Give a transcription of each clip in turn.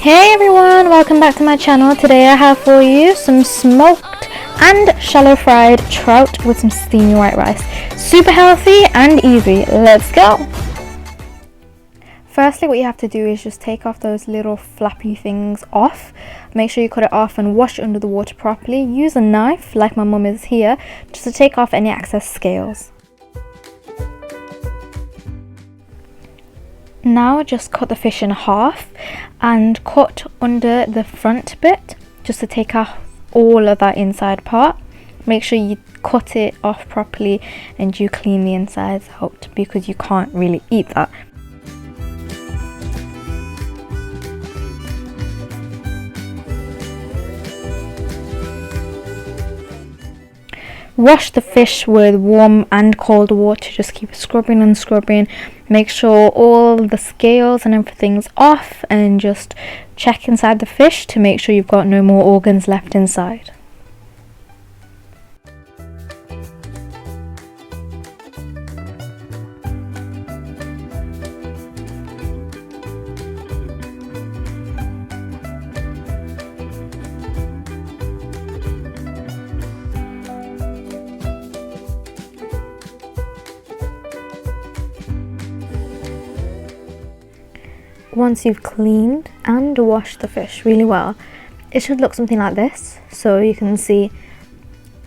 Hey everyone, welcome back to my channel. Today I have for you some smoked and shallow fried trout with some steamy white rice. Super healthy and easy. Let's go. Firstly, what you have to do is just take off those little flappy things off. Make sure you cut it off and wash it under the water properly. Use a knife like my mum is here just to take off any excess scales. Now just cut the fish in half and cut under the front bit just to take off all of that inside part. Make sure you cut it off properly and you clean the insides out because you can't really eat that. Wash the fish with warm and cold water. Just keep scrubbing and scrubbing. Make sure all the scales and everything's off and just check inside the fish to make sure you've got no more organs left inside. Once you've cleaned and washed the fish really well, it should look something like this. So you can see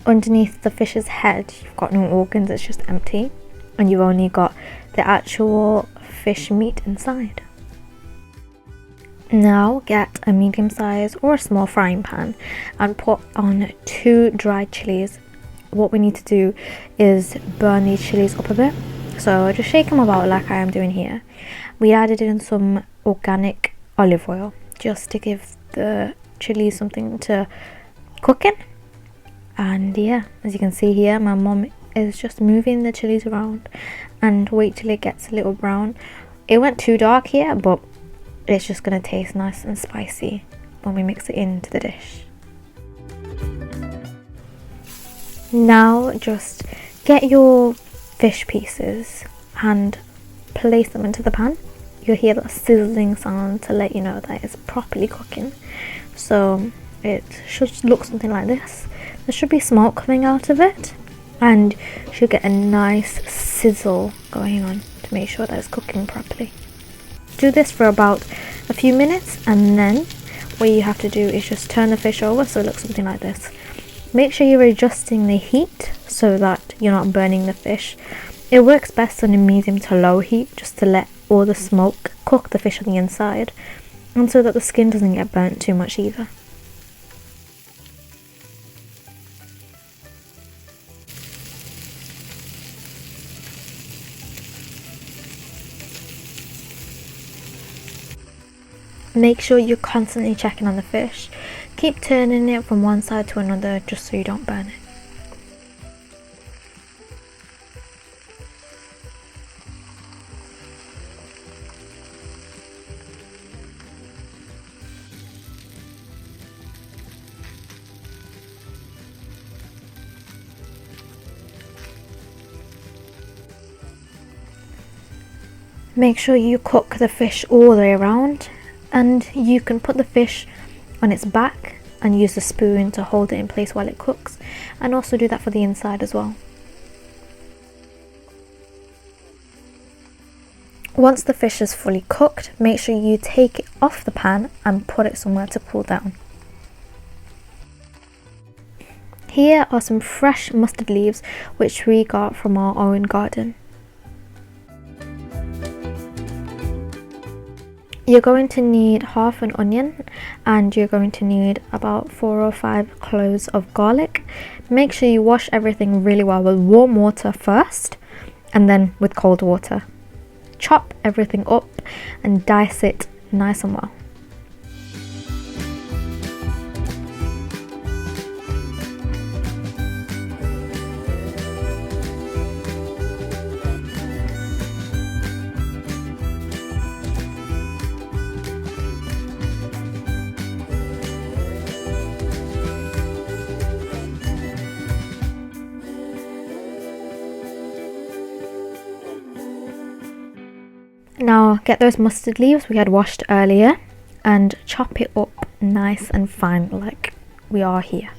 underneath the fish's head you've got no organs, it's just empty, and you've only got the actual fish meat inside. Now get a medium size or a small frying pan and put on 2 dried chilies. What we need to do is burn these chilies up a bit, so just shake them about like I am doing here. We added in some organic olive oil just to give the chilies something to cook in. And yeah, as you can see here, my mum is just moving the chilies around and wait till it gets a little brown. It went too dark here, but it's just going to taste nice and spicy when we mix it into the dish. Now just get your fish pieces and place them into the pan. You'll hear that sizzling sound to let you know that it's properly cooking. So it should look something like this. There should be smoke coming out of it and you should get a nice sizzle going on to make sure that it's cooking properly. Do this for about a few minutes, and then what you have to do is just turn the fish over so it looks something like this. Make sure you're adjusting the heat so that you're not burning the fish. It works best on a medium to low heat just to let all the smoke cook the fish on the inside, and so that the skin doesn't get burnt too much either. Make sure you're constantly checking on the fish. Keep turning it from one side to another just so you don't burn it. Make sure you cook the fish all the way around, and you can put the fish on its back and use the spoon to hold it in place while it cooks, and also do that for the inside as well. Once the fish is fully cooked, make sure you take it off the pan and put it somewhere to cool down. Here are some fresh mustard leaves which we got from our own garden. You're going to need half an onion, and you're going to need about 4 or 5 cloves of garlic. Make sure you wash everything really well with warm water first and then with cold water. Chop everything up and dice it nice and well. Now get those mustard leaves we had washed earlier and chop it up nice and fine like we are here.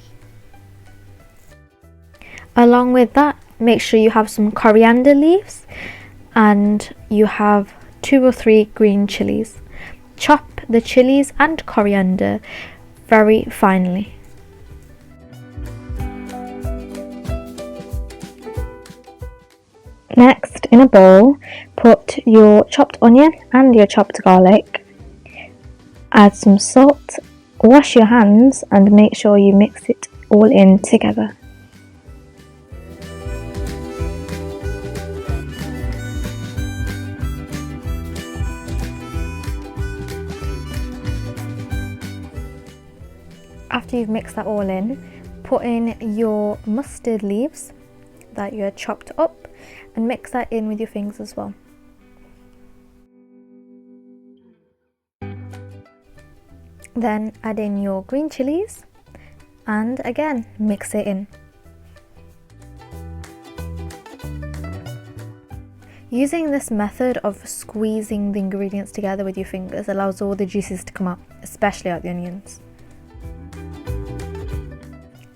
Along with that, make sure you have some coriander leaves and you have 2 or 3 green chilies. Chop the chilies and coriander very finely. Next, in a bowl, put your chopped onion and your chopped garlic. Add some salt, wash your hands and make sure you mix it all in together. After you've mixed that all in, put in your mustard leaves that you had chopped up and mix that in with your fingers as well. Then add in your green chilies and again mix it in. Using this method of squeezing the ingredients together with your fingers allows all the juices to come out, especially out the onions.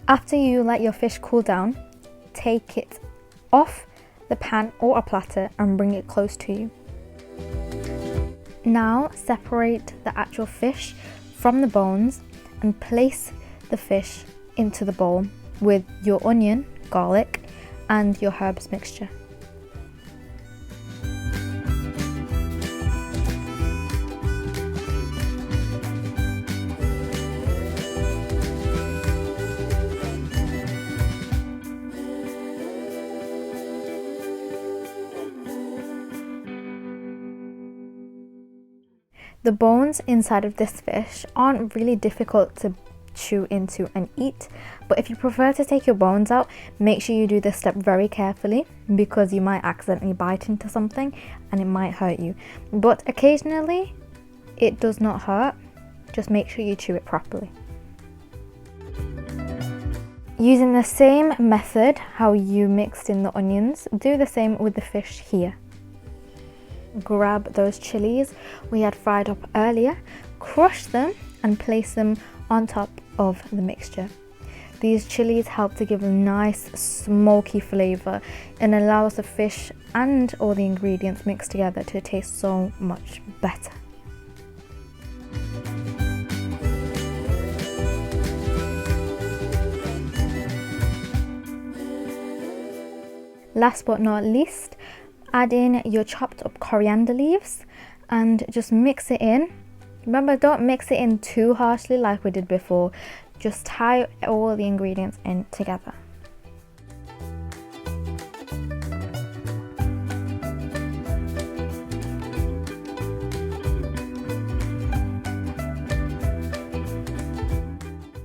After you let your fish cool down, take it off the pan or a platter and bring it close to you. Now separate the actual fish from the bones and place the fish into the bowl with your onion, garlic and your herbs mixture. The bones inside of this fish aren't really difficult to chew into and eat, but if you prefer to take your bones out, make sure you do this step very carefully because you might accidentally bite into something and it might hurt you. But occasionally it does not hurt, just make sure you chew it properly. Using the same method how you mixed in the onions, do the same with the fish here. Grab those chilies we had fried up earlier, crush them and place them on top of the mixture. These chilies help to give a nice smoky flavour and allows the fish and all the ingredients mixed together to taste so much better. Last but not least, add in your chopped up coriander leaves and just mix it in. Remember, don't mix it in too harshly like we did before. Just tie all the ingredients in together.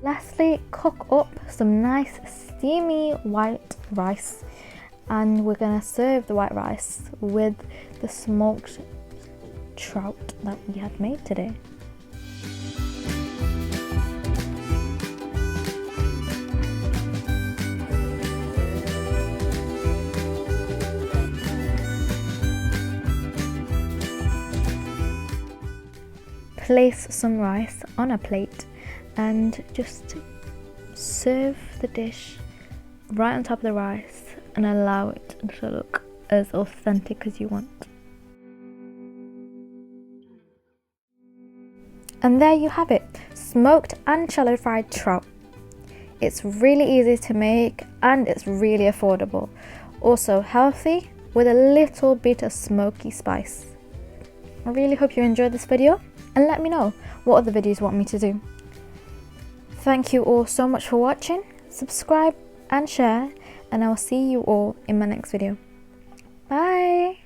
Lastly, cook up some nice steamy white rice. And we're going to serve the white rice with the smoked trout that we had made today. Place some rice on a plate and just serve the dish right on top of the rice and allow it to look as authentic as you want. And there you have it, smoked and shallow fried trout. It's really easy to make and it's really affordable. Also healthy with a little bit of smoky spice. I really hope you enjoyed this video and let me know what other videos you want me to do. Thank you all so much for watching. Subscribe and share, and I'll see you all in my next video. Bye!